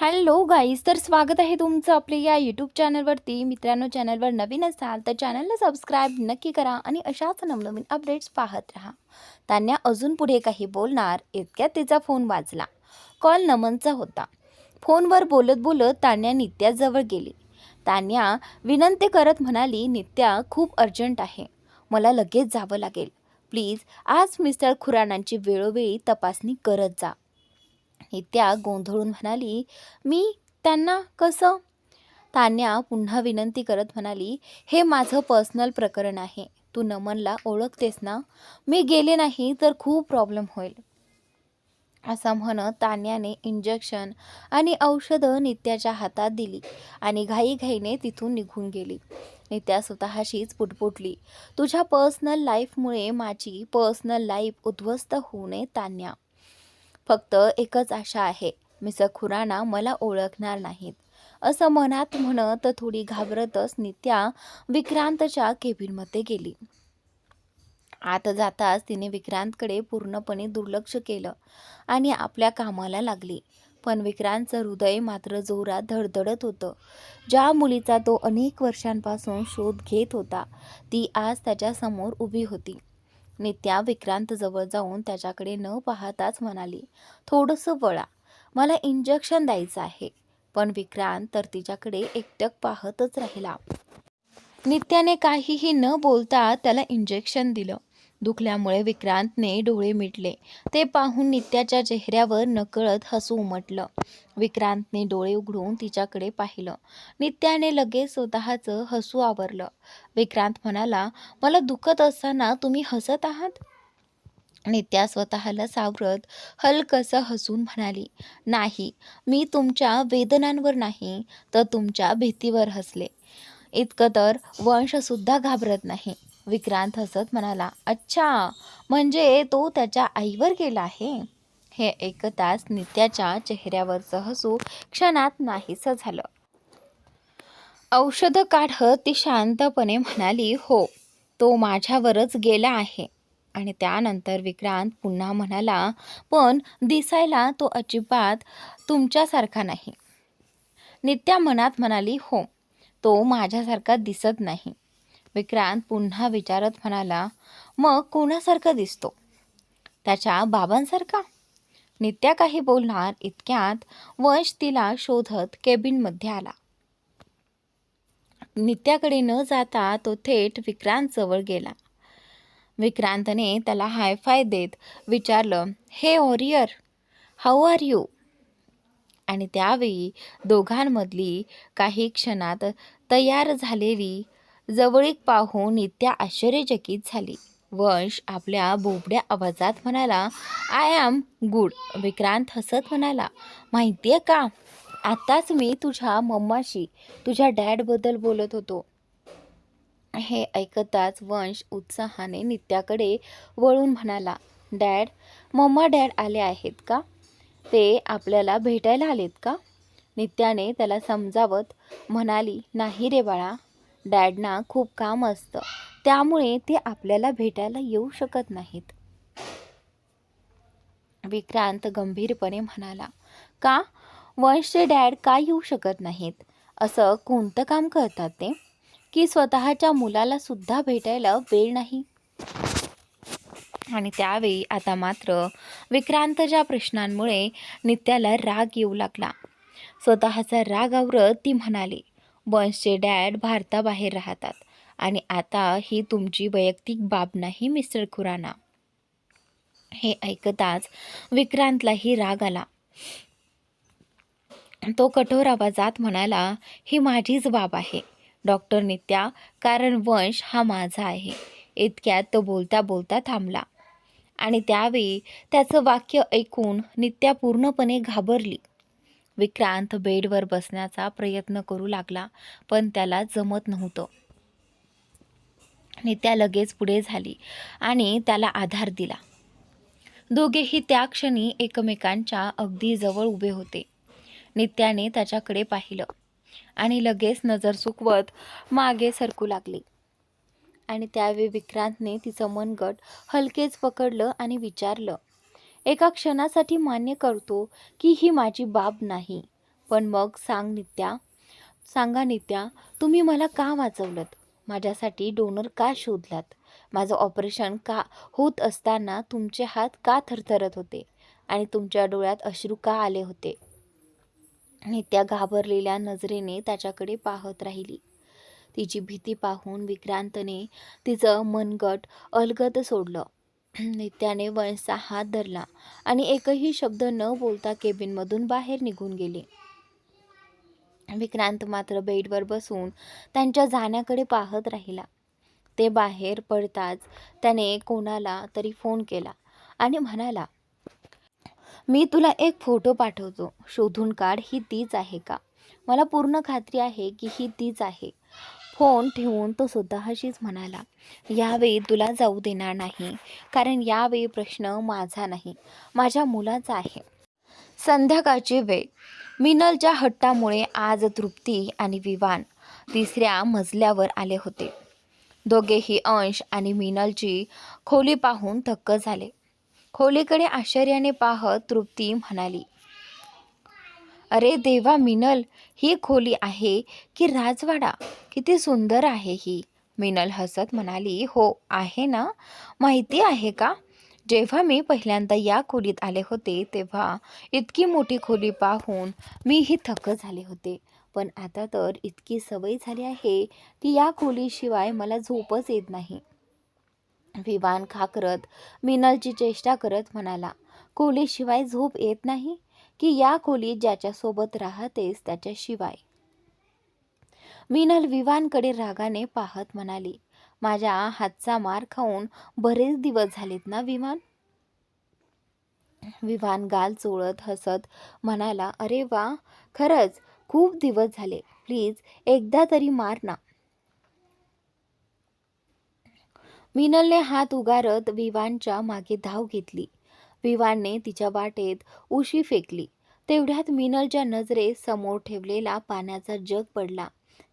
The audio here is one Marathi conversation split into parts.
हॅलो गाईज, तर स्वागत आहे तुमचं आपल्या या यूट्यूब चॅनलवरती. मित्रांनो, चॅनलवर नवीन असाल तर चॅनलला सबस्क्राईब नक्की करा आणि अशाच नवनवीन अपडेट्स पाहत राहा. तान्या अजून पुढे काही बोलणार इतक्यात तिचा फोन वाजला. कॉल नमनचा होता. फोनवर बोलत बोलत तान्या नित्याजवळ गेली. तान्या विनंती करत म्हणाली, नित्या, खूप अर्जंट आहे, मला लगेच जावं लागेल. प्लीज आज मिस्टर खुरानांची वेळोवेळी तपासणी करत जा. नित्या गोंधळून म्हणाली, मी त्यांना कसं? तान्या पुन्हा विनंती करत म्हणाली, हे माझं पर्सनल प्रकरण आहे. तू नमनला ओळखतेस ना? मी गेले नाही तर खूप प्रॉब्लेम होईल. असं म्हणत तान्याने इंजेक्शन आणि औषधं नित्याच्या हातात दिली आणि घाईघाईने तिथून निघून गेली. नित्या स्वतःशीच पुटपुटली, तुझ्या पर्सनल लाईफमुळे माझी पर्सनल लाईफ उद्ध्वस्त होऊ नये तान्या. फक्त एकच आशा आहे, मिस्टर खुराना मला ओळखणार नाहीत. असं मनात म्हणत थोडी घाबरतच नित्या विक्रांतच्या केबिनमध्ये गेली. आत जाताच तिने विक्रांतकडे पूर्णपणे दुर्लक्ष केलं आणि आपल्या कामाला लागली. पण विक्रांतचं हृदय मात्र जोरात धडधडत होतं. ज्या मुलीचा तो अनेक वर्षांपासून शोध घेत होता, ती आज त्याच्यासमोर उभी होती. नित्या विक्रांत जवळ जाऊन त्याच्याकडे न पाहताच म्हणाली, थोडंसं वळा, मला इंजेक्शन द्यायचं आहे. पण विक्रांत तर तिच्याकडे एकटक पाहतच राहिला. नित्याने काहीही न बोलता त्याला इंजेक्शन दिलं. दुखल्यामुळे विक्रांतने डोळे मिटले. ते पाहून नित्याच्या चेहऱ्यावर नकळत हसू उमटलं. विक्रांतने डोळे उघडून तिच्याकडे पाहिलं. नित्याने लगेच स्वतःचं हसू आवरलं. विक्रांत म्हणाला, मला दुखत असताना तुम्ही हसत आहात? नित्या स्वतःला सावरत हलकसं हसून म्हणाली, नाही, मी तुमच्या वेदनांवर नाही तर तुमच्या भीतीवर हसले. इतकं तर वंशसुद्धा घाबरत नाही. विक्रांत हसत म्हणाला, अच्छा, म्हणजे तो त्याच्या आईवर गेला आहे. हे ऐकताच नित्याच्या चेहऱ्यावरचं हसू क्षणात नाहीसं झालं. औषधं काढत ती शांतपणे म्हणाली, हो, तो माझ्यावरच गेला आहे. आणि त्यानंतर विक्रांत पुन्हा म्हणाला, पण दिसायला तो अजिबात तुमच्यासारखा नाही. नित्या मनात म्हणाली, हो, तो माझ्यासारखा दिसत नाही. विक्रांत पुन्हा विचारत म्हणाला, मग कोणासारखा दिसतो? त्याच्या बाबांसारखा? नित्या काही बोलणार इतक्यात वंश तिला शोधत केबिनमध्ये आला. नित्याकडे न जाता तो थेट विक्रांतजवळ गेला. विक्रांतने त्याला हायफाय देत विचारलं, हे वॉरियर, हाऊ आर यू? आणि त्यावेळी दोघांमधली काही क्षणात तयार झालेली जवळीक पाहून नित्या आश्चर्यचकित झाली. वंश आपल्या बोबड्या आवाजात म्हणाला, आय ॲम गुड. विक्रांत हसत म्हणाला, माहिती आहे का, आताच मी तुझ्या मम्माशी तुझ्या डॅडबद्दल बोलत होतो. हे ऐकताच वंश उत्साहाने नित्याकडे वळून म्हणाला, डॅड, मम्मा डॅड आले आहेत का? ते आपल्याला भेटायला आलेत का? नित्याने त्याला समजावत म्हणाली, नाही रे बाळा, डॅडना खूप काम असतं, त्यामुळे ते आपल्याला भेटायला येऊ शकत नाहीत. विक्रांत गंभीरपणे म्हणाला, का? वंशचे डॅड का येऊ शकत नाहीत? असं कोणतं काम करतात ते की स्वतःच्या मुलाला सुद्धा भेटायला वेळ नाही? आणि त्यावेळी आता मात्र विक्रांतच्या प्रश्नांमुळे नित्याला राग येऊ लागला. स्वतःचा राग आवरत ती म्हणाली, वंशचे डॅड भारताबाहेर राहतात आणि आता ही तुमची वैयक्तिक बाब नाही मिस्टर खुराना. हे ऐकताच विक्रांतलाही राग आला. तो कठोर आवाजात म्हणाला, ही माझीच बाब आहे डॉक्टर नित्या, कारण वंश हा माझा आहे. इतक्यात तो बोलता बोलता थांबला आणि त्यावेळी त्याचं वाक्य ऐकून नित्या पूर्णपणे घाबरली. विक्रांत बेडवर बसण्याचा प्रयत्न करू लागला, पण त्याला जमत नव्हतं. नित्या लगेच पुढे झाली आणि त्याला आधार दिला. दोघेही त्या क्षणी एकमेकांच्या अगदी जवळ उभे होते. नित्याने त्याच्याकडे पाहिलं आणि लगेच नजर चुकवत मागे सरकू लागली. आणि त्यावेळी विक्रांतने तिचं मनगट हलकेच पकडलं आणि विचारलं, एका क्षणासाठी मान्य करतो की ही माझी बाब नाही, पण मग सांगा नित्या, तुम्ही मला का वाचवलंत? माझ्यासाठी डोनर का शोधलात? माझं ऑपरेशन का होत असताना तुमचे हात का थरथरत होते आणि तुमच्या डोळ्यात अश्रू का आले होते? नित्या घाबरलेल्या नजरेने त्याच्याकडे पाहत राहिली. तिची भीती पाहून विक्रांतने तिचं मनगट अलगद सोडलं. नित्याने वंशचा हात धरला आणि एकही शब्द न बोलता केबिनमधून बाहेर निघून गेले. विक्रांत मात्र बेडवर बसून त्यांच्या जाण्याकडे पाहत राहिला. ते बाहेर पडताच त्याने कोणाला तरी फोन केला आणि म्हणाला, मी तुला एक फोटो पाठवतो, शोधून काढ, ही तीच आहे का? मला पूर्ण खात्री आहे की ही तीच आहे. फोन ठेवून तो स्वतःशीच म्हणाला, यावेळी तुला जाऊ देणार नाही, कारण यावेळी प्रश्न माझा नाही, माझ्या मुलाचा आहे. संध्याकाळची वेळ. मिनलच्या हट्टामुळे आज तृप्ती आणि विवान तिसऱ्या मजल्यावर आले होते. दोघेही अंश आणि मिनलची खोली पाहून थक्क झाले. खोलीकडे आश्चर्याने पाहत तृप्ती म्हणाली, अरे देवा मिनल, ही खोली आहे की राजवाडा? किती सुंदर आहे ही. मिनल हसत म्हणाली, हो आहे ना, माहिती आहे का, जेव्हा मी पहिल्यांदा या खोलीत आले होते तेव्हा इतकी मोठी खोली पाहून मीही थक्क झाले होते, पण आता तर इतकी सवय झाली आहे की या खोलीशिवाय मला झोपच येत नाही. विवान खाकरत मिनलची चेष्टा करत म्हणाला, खोलीशिवाय झोप येत नाही की या खोलीत ज्याच्यासोबत राहतेस त्याच्याशिवाय? मिनल विवानकडे रागाने पाहत म्हणाली, माझ्या हातचा मार खाऊन बरेच दिवस झालेत ना विवान? विवान गाल चोळत हसत म्हणाला, अरे वा, खरंच खूप दिवस झाले, प्लीज एकदा तरी मार ना. मिनलने हात उगारत विवानच्या मागे धाव घेतली. विवानने तिच्या वाटेत उशी फेकली. तेवढ्यात मिनलच्या नजरेत समोर ठेवलेला पाण्याचा जग पडला.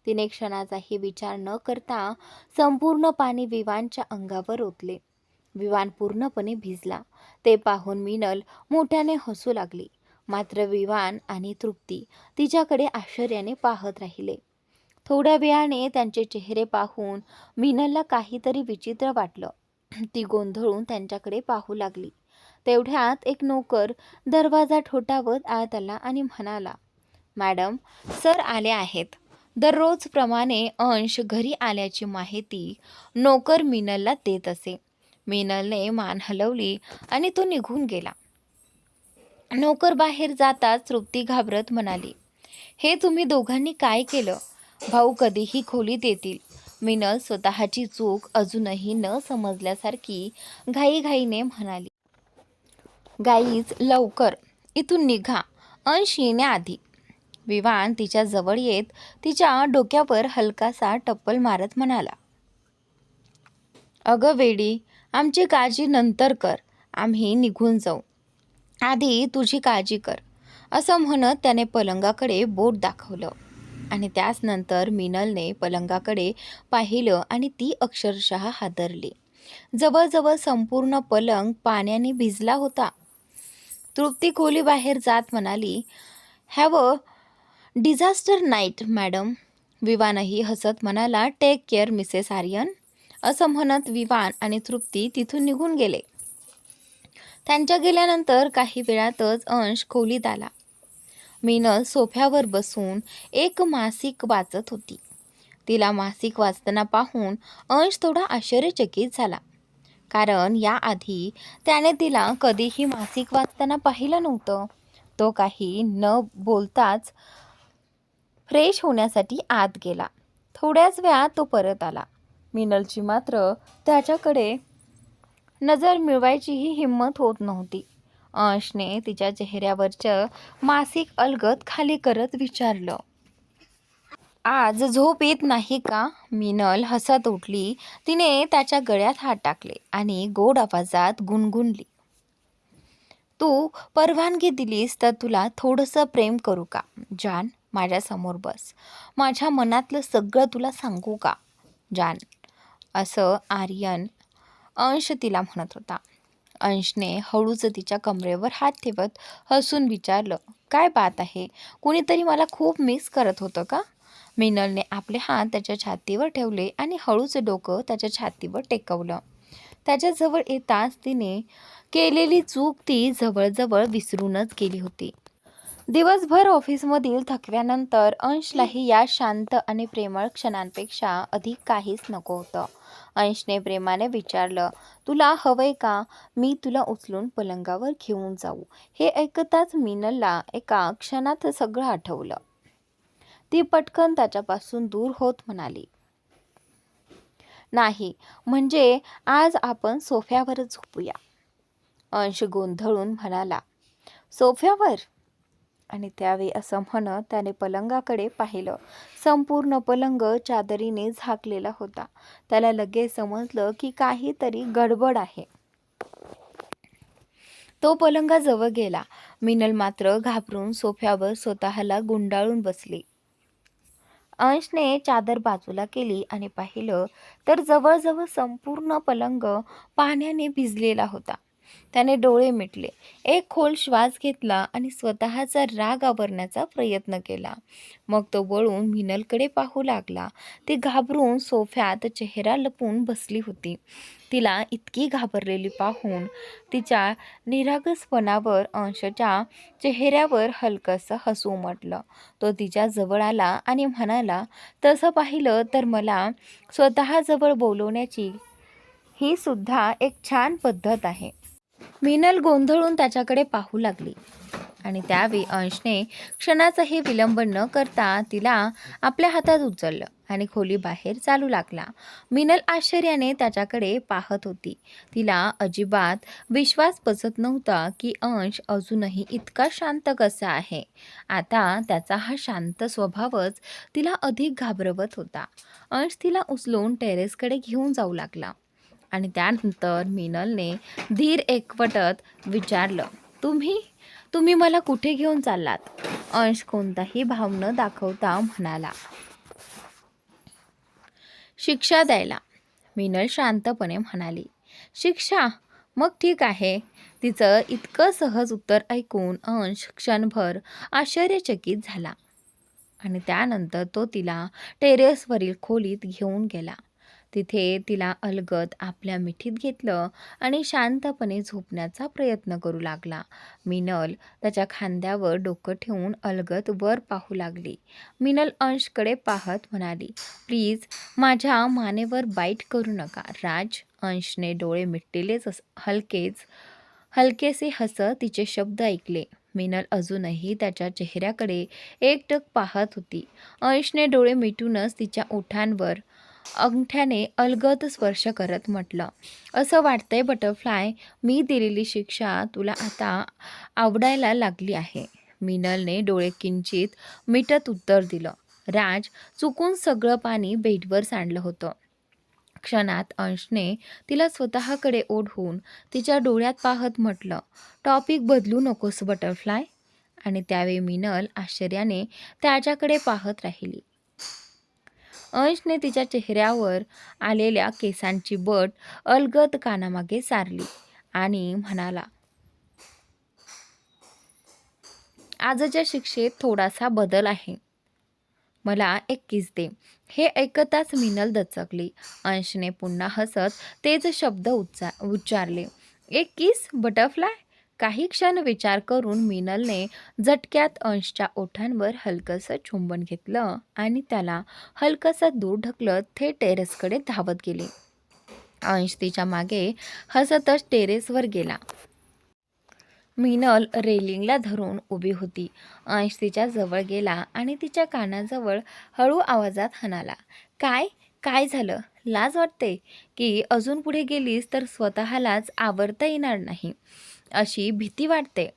तिने क्षणाचाही विचार न करता संपूर्ण पाणी विवानच्या अंगावर ओतले. विवान पूर्णपणे भिजला. ते पाहून मिनल मोठ्याने हसू लागली. मात्र विवान आणि तृप्ती तिच्याकडे आश्चर्याने पाहत राहिले. थोड्या वेळाने त्यांचे चेहरे पाहून मिनलला काहीतरी विचित्र वाटलं. ती गोंधळून त्यांच्याकडे पाहू लागली. तेवढ्यात एक नोकर दरवाजा ठोठावत आत आला आणि म्हणाला, मॅडम, सर आले आहेत. दररोजप्रमाणे अंश घरी आल्याची माहिती नोकर मिनलला देत असे. मिनलने मान हलवली आणि तो निघून गेला. नोकर बाहेर जाताच तृप्ती घाबरत म्हणाली, हे तुम्ही दोघांनी काय केलं? भाऊ कधीही खोलीत येतील. मिनल स्वतःची चूक अजूनही न समजल्यासारखी घाईघाईने म्हणाली, गाईज लवकर इथून निघा, अंश येण्याआधी. विवान तिच्या जवळ येत तिच्या डोक्यावर हलकासा टप्पल मारत म्हणाला, अगं वेडी, आमची काळजी नंतर कर, आम्ही निघून जाऊ, आधी तुझी काळजी कर. असं म्हणत त्याने पलंगाकडे बोट दाखवलं आणि त्याच नंतर मिनलने पलंगाकडे पाहिलं आणि ती अक्षरशः हादरली. जवळजवळ संपूर्ण पलंग पाण्याने भिजला होता. तृप्ती खोलीबाहेर जात म्हणाली, have a disaster night madam. विवानही हसत म्हणाला, टेक केअर मिसेस आर्यन. असं म्हणत विवान आणि तृप्ती तिथून निघून गेले. त्यांच्या गेल्यानंतर काही वेळातच अंश खोलीत आला. मिनल सोफ्यावर बसून एक मासिक वाचत होती. तिला मासिक वाचताना पाहून अंश थोडा आश्चर्यचकित झाला, कारण याआधी त्याने तिला कधीही मासिक वाचताना पाहिलं नव्हतं. तो काही न बोलताच फ्रेश होण्यासाठी आत गेला. थोड्याच वेळात तो परत आला. मिनलची मात्र त्याच्याकडे नजर मिळवायचीही हिंमत होत नव्हती. अंशने तिच्या चेहऱ्यावरचं मासिक अलगद खाली करत विचारलं, आज झोप येत नाही का? मिनल हसत उठली. तिने त्याच्या गळ्यात हात टाकले आणि गोड आवाजात गुणगुणली, तू परवानगी दिलीस तर तुला थोडंसं प्रेम करू का? जान, माझ्यासमोर बस. माझ्या मनातलं सगळं तुला सांगू का? जान. असं आर्यन अंश तिला म्हणत होता. अंशने हळूच तिच्या कमरेवर हात ठेवत हसून विचारलं, काय बात आहे, कुणीतरी मला खूप मिस करत होतं का? मिनलने आपले हात त्याच्या छातीवर ठेवले आणि हळूच डोकं त्याच्या छातीवर टेकवलं. त्याच्याजवळ येताच तिने केलेली चूक ती जवळजवळ विसरूनच गेली होती. दिवसभर ऑफिसमधील थकव्यानंतर अंशलाही या शांत आणि प्रेमळ क्षणांपेक्षा अधिक काहीच नको होतं. अंशने प्रेमाने विचारलं, तुला हवंय का मी तुला उचलून पलंगावर घेऊन जाऊ? हे ऐकताच मिनलला एका क्षणात सगळं आठवलं. ती पटकन त्याच्यापासून दूर होत म्हणाली, नाही, म्हणजे आज आपण सोफ्यावरच झोपूया. अंश गोंधळून म्हणाला, सोफ्यावर? आणि त्यावेळी असं म्हणत त्याने पलंगाकडे पाहिलं. संपूर्ण पलंग चादरीने झाकलेला होता. त्याला लगेच समजलं की काहीतरी गडबड आहे. तो पलंगाजवळ गेला. मिनल मात्र घाबरून सोफ्यावर स्वतःला गुंडाळून बसली. अंशने चादर बाजूला केली आणि पाहिलं तर जवळजवळ संपूर्ण पलंग पाण्याने भिजलेला होता. त्याने डोळे मिटले, एक खोल श्वास घेतला आणि स्वतःचा राग आवरण्याचा प्रयत्न केला. मग तो वळून मिनलकडे पाहू लागला. ती घाबरून सोफ्यात चेहरा लपवून बसली होती. तिला इतकी घाबरलेली पाहून तिच्या निरागसपणावर अंशच्या चेहऱ्यावर हलकंसं हसू उमटलं. तो तिच्या जवळ आला आणि म्हणाला, तसं पाहिलं तर मला स्वतःजवळ बोलवण्याची ही सुद्धा एक छान पद्धत आहे. मिनल गोंधळून त्याच्याकडे पाहू लागली आणि त्यावेळी अंशने क्षणाचाही विलंब न करता तिला आपल्या हातात उचललं आणि खोली बाहेर चालू लागला. मिनल आश्चर्याने त्याच्याकडे पाहत होती. तिला अजिबात विश्वास बसत नव्हता की अंश अजूनही इतका शांत कसा आहे. आता त्याचा हा शांत स्वभावच तिला अधिक घाबरवत होता. अंश तिला उचलून टेरेसकडे घेऊन जाऊ लागला आणि त्यानंतर मिनलने धीर एकवटत विचारलं, तुम्ही मला कुठे घेऊन चाललात? अंश कोणताही भाव न दाखवता म्हणाला, शिक्षा द्यायला. मिनल शांतपणे म्हणाली, शिक्षा? मग ठीक आहे. तिचं इतकं सहज उत्तर ऐकून अंश क्षणभर आश्चर्यचकित झाला आणि त्यानंतर तो तिला टेरेसवरील खोलीत घेऊन गेला. तिथे तिला अलगद आपल्या मिठीत घेतलं आणि शांतपणे झोपण्याचा प्रयत्न करू लागला. मिनल त्याच्या खांद्यावर डोकं ठेवून अलगद वर पाहू लागली. मिनल अंशकडे पाहत म्हणाली, प्लीज माझ्या मानेवर बाईट करू नका राज. अंशने डोळे मिटलेलेच हलकेसे हसत तिचे शब्द ऐकले. मिनल अजूनही त्याच्या चेहऱ्याकडे एकटक पाहत होती. अंशने डोळे मिटूनच तिच्या ओठांवर अंगठ्याने अलगद स्पर्श करत म्हटलं, असं वाटतंय बटरफ्लाय, मी दिलेली शिक्षा तुला आता आवडायला लागली आहे. मिनलने डोळे किंचित मिटत उत्तर दिलं, राज, चुकून सगळं पाणी बेडवर सांडलं होतं. क्षणात अंशने तिला स्वतःकडे ओढून तिच्या डोळ्यात पाहत म्हटलं, टॉपिक बदलू नकोस बटरफ्लाय. आणि त्यावेळी मिनल आश्चर्याने त्याच्याकडे पाहत राहिली. अंशने तिच्या चेहऱ्यावर आलेल्या केसांची बट अलगद कानामागे सारली आणि म्हणाला, आजच्या शिक्षेत थोडासा बदल आहे. मला एक किस दे. हे ऐकताच मिनल दचकली. अंशने पुन्हा हसत तेच शब्द उच्चारले, एक किस बटरफ्लाय? काही क्षण विचार करून मिनलने झटक्यात अंशच्या ओठांवर हलकंसं चुंबन घेतलं आणि त्याला हलकंसं दूर ढकलत थेट टेरेसकडे धावत गेली. अंश तिच्या मागे हसतच टेरेसवर गेला. मिनल रेलिंगला धरून उभी होती. अंश तिच्या जवळ गेला आणि तिच्या कानाजवळ हळू आवाजात म्हणाला, काय झालं? लाज वाटते की अजून पुढे गेलीस तर स्वतःलाच आवरता येणार नाही अशी भीती वाटते?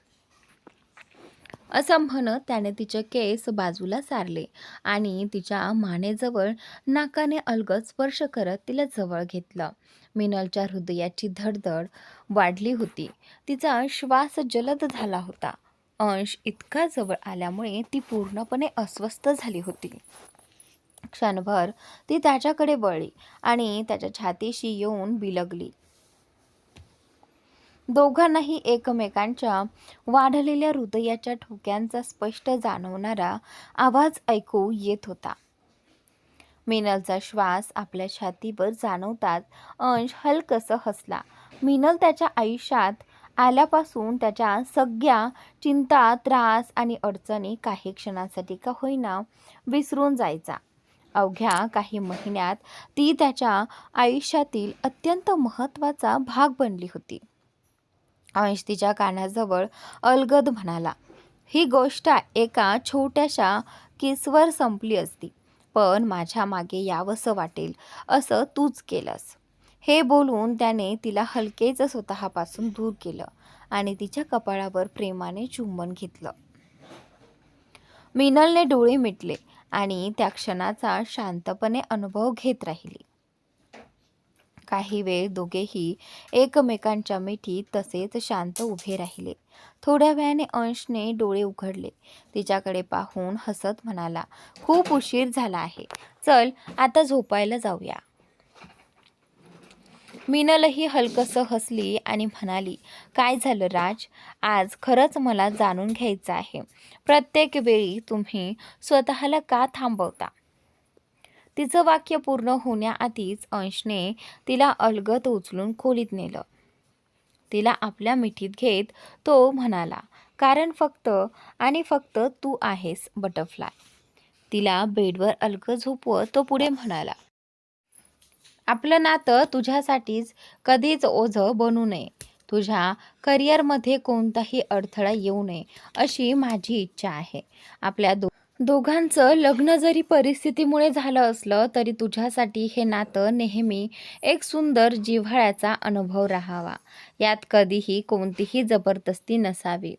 असं म्हणत त्याने तिचे केस बाजूला सारले आणि तिच्या मानेजवळ नाकाने अलगद स्पर्श करत तिला जवळ घेतलं. मिनलच्या हृदयाची धडधड वाढली होती. तिचा श्वास जलद झाला होता. अंश इतका जवळ आल्यामुळे ती पूर्णपणे अस्वस्थ झाली होती. क्षणभर ती त्याच्याकडे वळली आणि त्याच्या छातीशी येऊन बिलगली. दोघांनाही एकमेकांच्या वाढलेल्या हृदयाच्या ठोक्यांचा स्पष्ट जाणवणारा आवाज ऐकू येत होता. मिनलचा श्वास आपल्या छातीवर जाणवताच अंश हलकसं हसला. मिनल त्याच्या आयुष्यात आल्यापासून त्याच्या सगळ्या चिंता, त्रास आणि अडचणी काही क्षणासाठी का होईना विसरून जायचा. अवघ्या काही महिन्यात ती त्याच्या आयुष्यातील अत्यंत महत्त्वाचा भाग बनली होती. अंश तिच्या कानाजवळ अलगद म्हणाला, ही गोष्ट एका छोट्याशा किसवर संपली असती, पण माझ्या मागे यावंसं वाटेल असं तूच केलंस. हे बोलून त्याने तिला हलकेच स्वतःपासून दूर केलं आणि तिच्या कपाळावर प्रेमाने चुंबन घेतलं. मिनलने डोळे मिटले आणि त्या क्षणाचा शांतपणे अनुभव घेत राहिली. काही वेळ दोघेही एकमेकांच्या मिठीत तसेच शांत उभे राहिले. थोड्या वेळाने अंशने डोळे उघडले. तिच्याकडे पाहून हसत म्हणाला, खूप उशीर झाला आहे, चल आता झोपायला जाऊया. मिनलही हलकसं हसली आणि म्हणाली, काय झालं राज, आज खरंच मला जाणून घ्यायचं आहे, प्रत्येक वेळी तुम्ही स्वतःला का थांबवता. तिचं वाक्य पूर्ण होण्याआधीच अंशने तिला अलगद उचलून खोलीत नेलं. तिला आपल्या मिठीत घेत तो म्हणाला, कारण फक्त आणि फक्त तू आहेस बटरफ्लाय. तिला बेडवर अलगद झोपवत तो पुढे म्हणाला, आपलं नातं तुझ्यासाठीच कधीच ओझं बनू नये. तुझ्या करिअरमध्ये कोणताही अडथळा येऊ नये अशी माझी इच्छा आहे. आपल्या दोघांचं लग्न जरी परिस्थितीमुळे झालं असलं तरी तुझ्यासाठी हे नातं नेहमी एक सुंदर जिव्हाळ्याचा अनुभव राहावा. यात कधीही कोणतीही जबरदस्ती नसावी.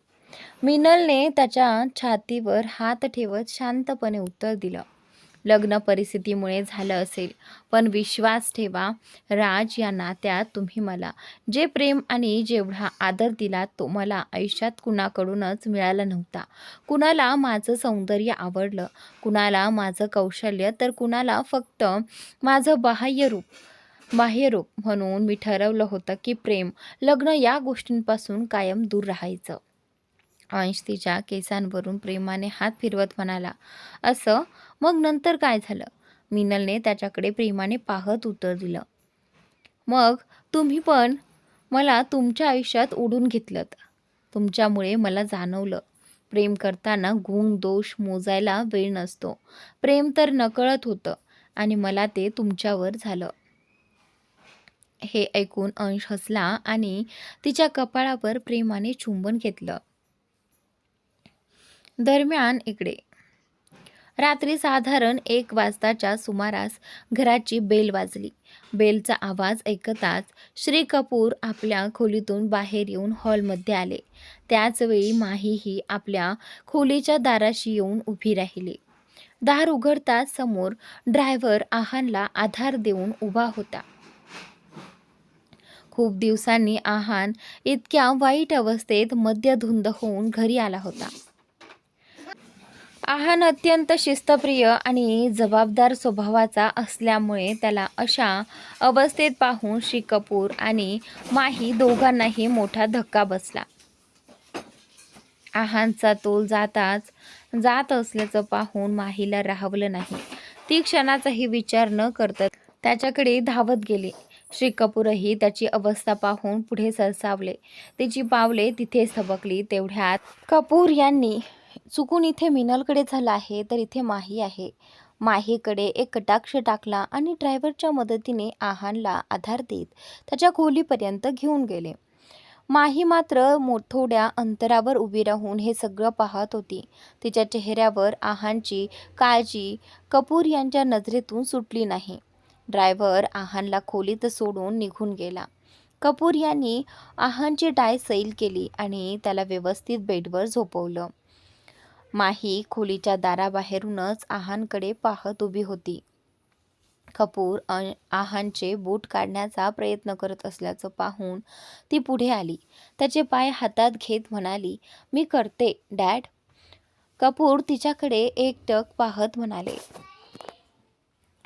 मिनलने त्याच्या छातीवर हात ठेवत शांतपणे उत्तर दिलं, लग्न परिस्थितीमुळे झालं असेल, पण विश्वास ठेवा राज, या नात्यात तुम्ही मला जे प्रेम आणि जेवढा आदर दिला तो मला आयुष्यात कुणाकडूनच मिळाला नव्हता. कुणाला माझं सौंदर्य आवडलं, कुणाला माझं कौशल्य, तर कुणाला फक्त माझं बाह्यरूप. म्हणून मी ठरवलं होतं की प्रेम, लग्न या गोष्टींपासून कायम दूर राहायचं. अंश तिच्या केसांवरून प्रेमाने हात फिरवत म्हणाला, असं, मग नंतर काय झालं. मिनलने त्याच्याकडे प्रेमाने पाहत उत्तर दिलं, मग तुम्ही पण मला तुमच्या आयुष्यात ओढून घेतलंत. तुमच्यामुळे मला जाणवलं, प्रेम करताना गुण दोष मोजायला वेळ नसतो. प्रेम तर नकळत होतं आणि मला ते तुमच्यावर झालं. हे ऐकून अंश हसला आणि तिच्या कपाळावर प्रेमाने चुंबन घेतलं. दरम्यान इकडे रात्री साधारण 1 वाजताच्या सुमारास घराची बेल वाजली. बेलचा आवाज ऐकताच श्री कपूर आपल्या खोलीतून बाहेर येऊन हॉलमध्ये आले. त्याचवेळी माहीही आपल्या खोलीच्या दाराशी येऊन उभी राहिली. दार उघडताच समोर ड्रायव्हर आहानला आधार देऊन उभा होता. खूप दिवसांनी आहान इतक्या वाईट अवस्थेत मद्यधुंद होऊन घरी आला होता. आहान अत्यंत शिस्तप्रिय आणि जबाबदार स्वभावाचा असल्यामुळे त्याला अशा अवस्थेत पाहून श्री कपूर आणि माही दोघांनाही मोठा धक्का बसला. आहानचा तोल जात असल्याचं पाहून माहीला राहवलं नाही. ती क्षणाचाही विचार न करता त्याच्याकडे धावत गेली. श्री कपूरही त्याची अवस्था पाहून पुढे सरसावले. तिची पावले तिथेच थबकली. तेवढ्यात कपूर यांनी, चुकून इथे मिनलकडे झालं आहे तर इथे माही आहे, माहीकडे एक कटाक्ष टाकला आणि ड्रायव्हरच्या मदतीने आहानला आधार देत त्याच्या खोलीपर्यंत घेऊन गेले. माही मात्र थोड्या अंतरावर उभी राहून हे सगळं पाहत होती. तिच्या चेहऱ्यावर आहानची काळजी कपूर यांच्या नजरेतून सुटली नाही. ड्रायव्हर आहानला खोलीत सोडून निघून गेला. कपूर यांनी आहानची टाय सैल केली आणि त्याला व्यवस्थित बेडवर झोपवलं. माही खोलीच्या दाराबाहेरूनच आहानकडे पाहत उभी होती. कपूर आहानचे बूट काढण्याचा प्रयत्न करत असल्याचं पाहून ती पुढे आली. त्याचे पाय हातात घेत म्हणाली, मी करते डॅड. कपूर तिच्याकडे एकटक पाहत म्हणाले,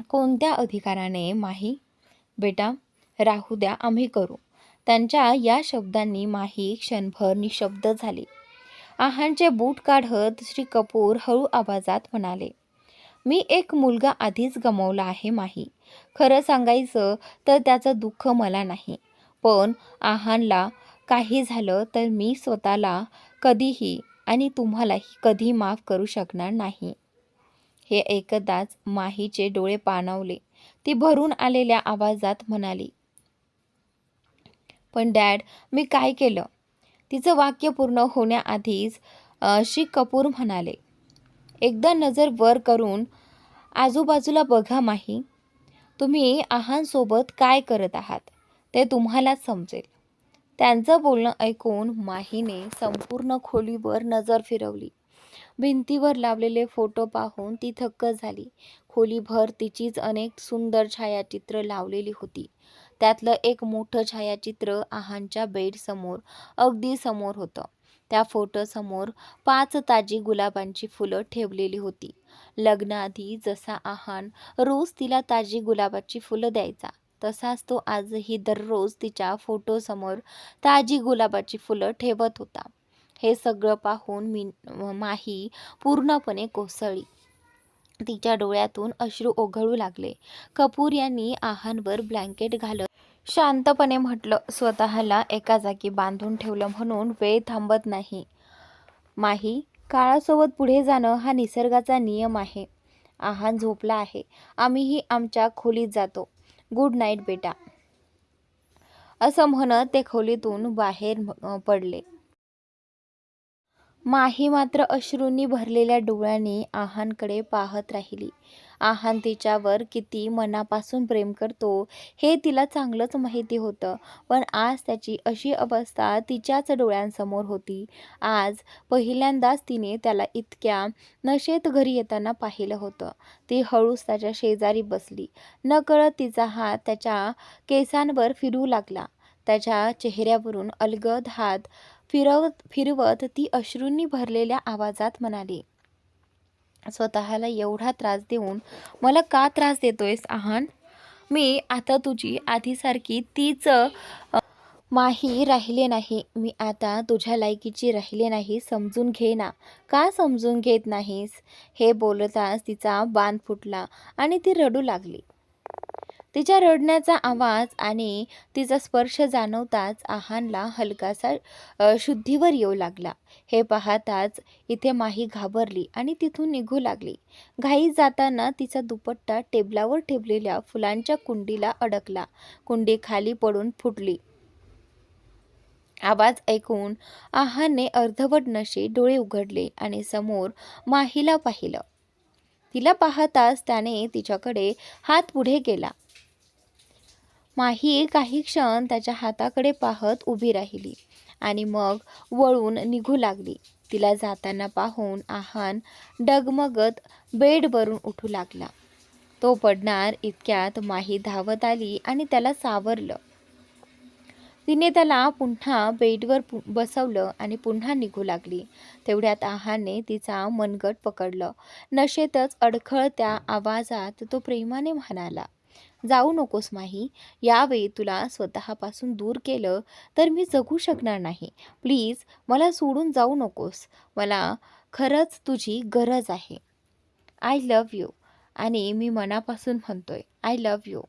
कोणत्या अधिकाराने माही? बेटा राहू द्या, आम्ही करू. त्यांच्या या शब्दांनी माही क्षणभर निशब्द झाली. आहानचे बूट काढत श्री कपूर हळू आवाजात म्हणाले, मी एक मुलगा आधीच गमावला आहे माही. खरं सांगायचं तर त्याचं दुःख मला नाही, पण आहानला काही झालं तर मी स्वतःला कधीही आणि तुम्हालाही कधी माफ करू शकणार नाही. हे ऐकताच माहीचे डोळे पाणावले. ती भरून आलेल्या आवाजात म्हणाली, पण डॅड, मी काय केलं? तिचं वाक्य पूर्ण होण्याआधीच श्री कपूर म्हणाले, एकदा नजर वर करून आजूबाजूला बघा माही. तुम्ही आहानसोबत काय करत आहात ते तुम्हालाच समजेल. त्यांचं बोलणं ऐकून माहीने संपूर्ण खोलीवर नजर फिरवली. भिंतीवर लावलेले फोटो पाहून ती थक्क झाली. खोलीभर तिचीच अनेक सुंदर छायाचित्र लावलेली होती. त्यातलं एक मोठं छायाचित्र आहानच्या बेडसमोर अगदी समोर होतं. त्या फोटोसमोर 5 ताजी गुलाबांची फुलं ठेवलेली होती. लग्नाआधी जसा आहान रोज तिला ताजी गुलाबाची फुलं द्यायचा, तसाच तो आजही दररोज तिच्या फोटोसमोर ताजी गुलाबाची फुलं ठेवत होता. हे सगळं पाहून माही पूर्णपणे कोसळली. तिच्या डोळ्यातून अश्रू ओघळू लागले. कपूर यांनी आहानवर ब्लँकेट घालत शांतपणे म्हटलं, स्वतःला एका जागी बांधून ठेवलं म्हणून वेळ थांबत नाही माही. काळासोबत पुढे जाणं हा निसर्गाचा नियम आहे. आहान झोपला आहे, आम्हीही आमच्या खोलीत जातो. गुड नाईट बेटा. असं म्हणत ते खोलीतून बाहेर पडले. माही मात्र अश्रूंनी भरलेल्या डोळ्यांनी आहानकडे पाहत राहिली. आहान तिच्यावर किती मनापासून प्रेम करतो हे तिला चांगलंच माहिती होतं, पण आज त्याची अशी अवस्था तिच्याच डोळ्यांसमोर होती. आज पहिल्यांदाच तिने त्याला इतक्या नशेत घरी येताना पाहिलं होतं. ती हळूच त्याच्या शेजारी बसली. नकळत तिचा हात त्याच्या केसांवर फिरू लागला. त्याच्या चेहऱ्यावरून अलगद हात फिरवत ती अश्रूंनी भरलेल्या आवाजात म्हणाली, स्वतःला एवढा त्रास देऊन मला का त्रास देतोयस आहान? मी आता तुझी आधीसारखी तीच माही राहिले नाही. मी आता तुझ्या लायकीची राहिले नाही. समजून घे ना. का समजून घेत नाहीस? हे बोलताच तिचा बांध फुटला आणि ती रडू लागली. तिच्या रडण्याचा आवाज आणि तिचा स्पर्श जाणवताच आहानला हलकासा शुद्धीवर येऊ लागला. हे पाहताच इथे माही घाबरली आणि तिथून निघू लागली. घाईत जाताना तिचा दुपट्टा टेबलावर ठेवलेल्या फुलांच्या कुंडीला अडकला. कुंडी खाली पडून फुटली. आवाज ऐकून आहानने अर्धवट नशे डोळे उघडले आणि समोर माहीला पाहिलं. तिला पाहताच त्याने तिच्याकडे हात पुढे केला. माही काही क्षण त्याच्या हाताकडे पाहत उभी राहिली आणि मग वळून निघू लागली. तिला जाताना पाहून आहान डगमगत बेडवरून उठू लागला. तो पडणार इतक्यात माही धावत आली आणि त्याला सावरलं. तिने त्याला पुन्हा बेडवर बसवलं आणि पुन्हा निघू लागली. तेवढ्यात आहानने तिचा मनगट पकडलं. नशेतच अडखळत्या आवाजात तो प्रेमाने म्हणाला, जाऊ नकोस माही. यावेळी तुला स्वतःपासून दूर केलं तर मी जगू शकणार नाही. प्लीज मला सोडून जाऊ नकोस. मला खरंच तुझी गरज आहे. I love you. आणि मी मनापासून म्हणतोय, आय लव्ह यू.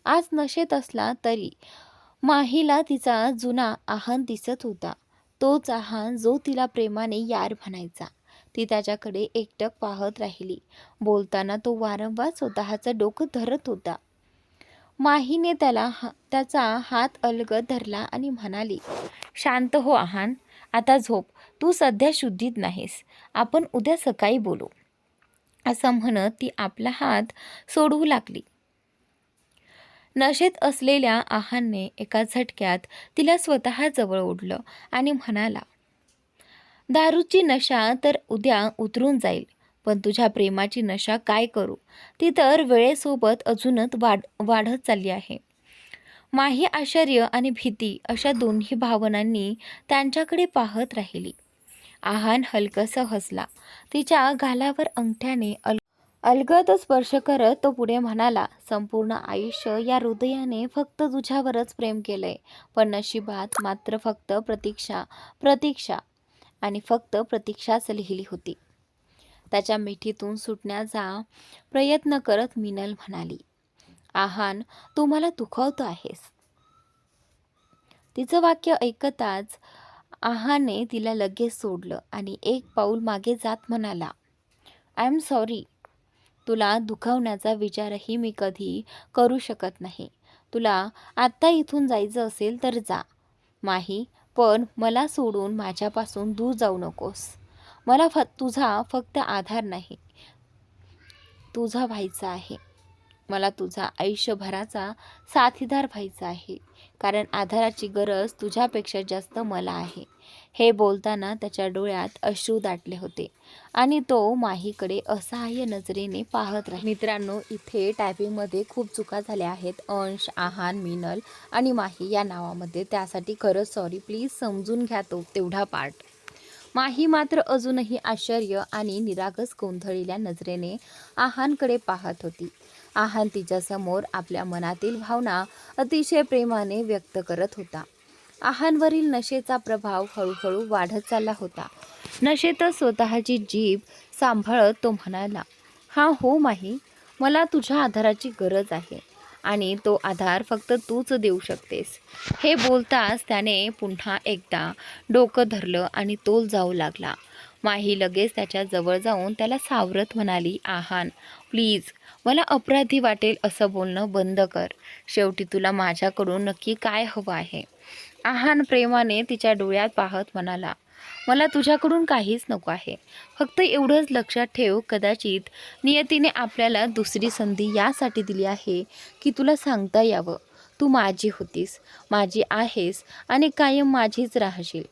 आज नशेत असला तरी माहीला तिचा जुना आहान दिसत होता. तोच आहान जो तिला प्रेमाने यार म्हणायचा. ती त्याच्याकडे एकटक पाहत राहिली. बोलताना तो वारंवार स्वतःचं डोकं धरत होता. माहीने त्याचा हात अलगद धरला आणि म्हणाली, शांत हो आहान. आता झोप. तू सध्या शुद्धीत नाहीस. आपण उद्या सकाळी बोलू. असं म्हणत ती आपला हात सोडवू लागली. नशेत असलेल्या आहानने एका झटक्यात तिला स्वतःजवळ ओढलं आणि म्हणाला, दारूची नशा तर उद्या उतरून जाईल, पण तुझ्या प्रेमाची नशा काय करू? ती तर वेळेसोबत अजूनच वाढत चालली आहे. माही आश्चर्य आणि भीती अशा दोन्ही भावनांनी त्यांच्याकडे पाहत राहिली. आहान हलकसं हसला. तिच्या गालावर अंगठ्याने अलगद स्पर्श करत तो पुढे म्हणाला, संपूर्ण आयुष्य या हृदयाने फक्त तुझ्यावरच प्रेम केलंय, पण नशिबात मात्र फक्त प्रतीक्षा प्रतीक्षा आणि फक्त प्रतीक्षाच लिहिली होती. त्याच्या मिठीतून सुटण्याचा प्रयत्न करत मिनल म्हणाली, आहान, तू मला दुखावतो आहेस. तिचं वाक्य ऐकताच आहाने तिला लगेच सोडलं आणि एक पाऊल मागे जात म्हणाला, आय एम सॉरी. तुला दुखावण्याचा विचारही मी कधी करू शकत नाही. तुला आत्ता इथून जायचं असेल तर जा माही, पण मला सोडून माझ्यापासून दूर जाऊ नकोस. मला तुझा फक्त आधार नाही, तुझा व्हायचा आहे. मला तुझा आयुष्यभराचा साथीदार व्हायचा आहे, कारण आधाराची गरज तुझ्यापेक्षा जास्त मला आहे. हे बोलताना त्याच्या डोळ्यात अश्रू दाटले होते आणि तो माहीकडे असहाय्य नजरेने पाहत राहिले. मित्रांनो, इथे टायपिंगमध्ये खूप चुका झाल्या आहेत. अंश, आहान, मिनल आणि माही या नावामध्ये. त्यासाठी खरंच सॉरी. प्लीज समजून घ्या तेवढा पार्ट. माही मात्र अजूनही आश्चर्य आणि निरागस गोंधळलेल्या नजरेने आहानकडे पाहत होती. आहान तिच्यासमोर आपल्या मनातील भावना अतिशय प्रेमाने व्यक्त करत होता. आहानवरील नशेचा प्रभाव हळूहळू वाढत चालला होता. नशेतच स्वतःची जीभ सांभाळत तो म्हणाला, हा हो माही, मला तुझ्या आधाराची गरज आहे आणि तो आधार फक्त तूच देऊ शकतेस. हे बोलताच त्याने पुन्हा एकदा डोकं धरलं आणि तोल जाऊ लागला. माही लगेच त्याच्या जवळ जाऊन त्याला सावरत म्हणाली, आहान, प्लीज, मला अपराधी वाटेल असं बोलणं बंद कर. शेवटी तुला माझ्याकडून नक्की काय हवं आहे? आहान प्रेमाने तिच्या डोळ्यात पाहत म्हणाला, मला तुझ्याकडून काहीच नको आहे. फक्त एवढंच लक्षात ठेव, कदाचित नियतीने आपल्याला दुसरी संधी यासाठी दिली आहे की तुला सांगता यावं, तू माझी होतीस, माझी आहेस आणि कायम माझीच राहशील.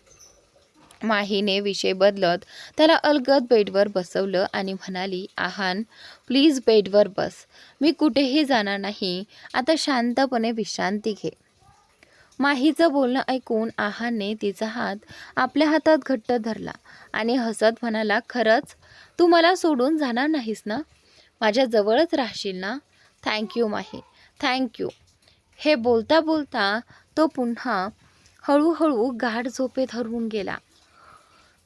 माहीने विषय बदलत त्याला अलगद बेडवर बसवलं आणि म्हणाली, आहान, प्लीज बेडवर बस. मी कुठेही जाणार नाही. आता शांतपणे विश्रांती घे. माहीचं बोलणं ऐकून आहानने तिचा हात आपल्या हातात घट्ट धरला आणि हसत म्हणाला, खरंच तू मला सोडून जाणार नाहीस ना? माझ्या जवळच राहशील ना? थँक्यू माही, थँक्यू. हे बोलता बोलता तो पुन्हा हळूहळू गाढ झोपेत हरवून गेला.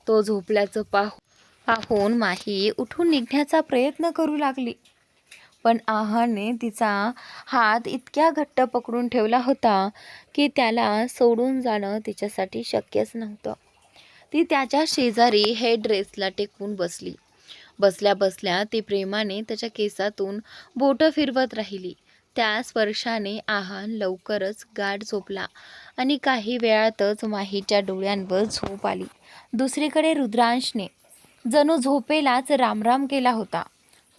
तो झोपल्याचं पाहून माही उठून निघण्याचा प्रयत्न करू लागली, पण आहाने तिचा हात इतक्या घट्ट पकडून ठेवला होता की त्याला सोडून जाणं तिच्यासाठी शक्यच नव्हतं. ती त्याच्या शेजारी हेड रेस्टला टेकून बसली. बसल्या बसल्या ती प्रेमाने त्याच्या केसातून बोटं फिरवत राहिली. त्या स्पर्शाने आहान लवकरच गाढ झोपला आणि काही वेळातच माहीच्या डोळ्यांवर झोप आली. दुसरीकडे रुद्रांशने जणू झोपेलाच रामराम केला होता.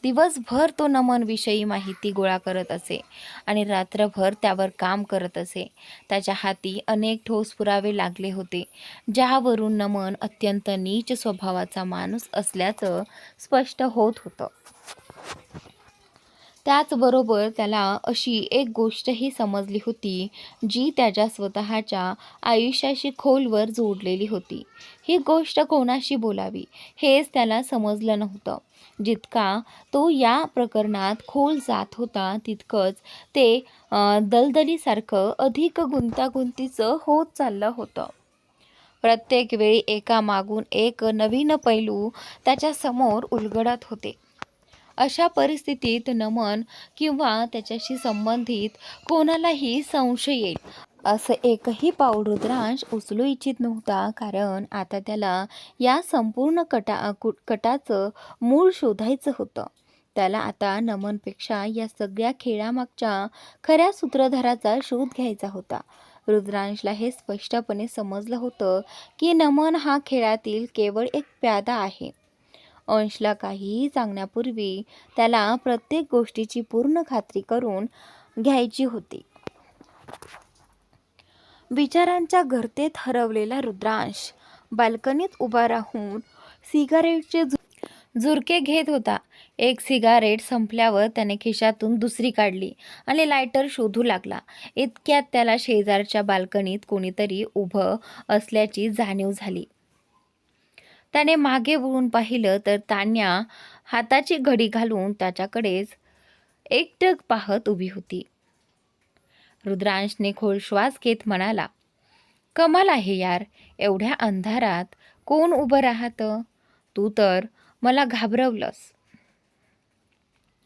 दिवसभर तो नमनविषयी माहिती गोळा करत असे आणि रात्रभर त्यावर काम करत असे. त्याच्या हाती अनेक ठोस पुरावे लागले होते, ज्यावरून नमन अत्यंत नीच स्वभावाचा माणूस असल्याचं स्पष्ट होत होतं. त्याचबरोबर त्याला अशी एक गोष्टही समजली होती, जी त्याच्या स्वतःच्या आयुष्याशी खोलवर जोडलेली होती. ही गोष्ट कोणाशी बोलावी हेच त्याला समजलं नव्हतं. जितका तो या प्रकरणात खोल जात होता, तितकंच ते दलदलीसारखं अधिक गुंतागुंतीचं होत चाललं होतं. प्रत्येक वेळी एकामागून एक नवीन पैलू त्याच्यासमोर उलगडत होते. अशा परिस्थितीत नमन किंवा त्याच्याशी संबंधित कोणालाही संशय येईल असं एकही पाऊल रुद्रांश उचलू इच्छित नव्हता, कारण आता त्याला या संपूर्ण कटाचं मूळ शोधायचं होतं. त्याला आता नमनपेक्षा या सगळ्या खेळामागच्या खऱ्या सूत्रधाराचा शोध घ्यायचा होता. रुद्रांशला हे स्पष्टपणे समजलं होतं की नमन हा खेळातील केवळ एक प्यादा आहे. अंशला काहीही सांगण्यापूर्वी त्याला प्रत्येक गोष्टीची पूर्ण खात्री करून घ्यायची होती. विचारांच्या गर्तेत हरवलेला रुद्रांश बाल्कनीत उभा राहून सिगारेटचे झुरके घेत होता. एक सिगारेट संपल्यावर त्याने खिशातून दुसरी काढली आणि लायटर शोधू लागला. इतक्यात त्याला शेजारच्या बाल्कनीत कोणीतरी उभं असल्याची जाणीव झाली. त्याने मागे वळून पाहिलं तर तान्या हाताची घडी घालून त्याच्याकडेच एकटक पाहत उभी होती. रुद्रांशने खोल श्वास घेत म्हणाला, कमाल आहे यार, एवढ्या अंधारात कोण उभं राहतं? तू तर मला घाबरवलंस.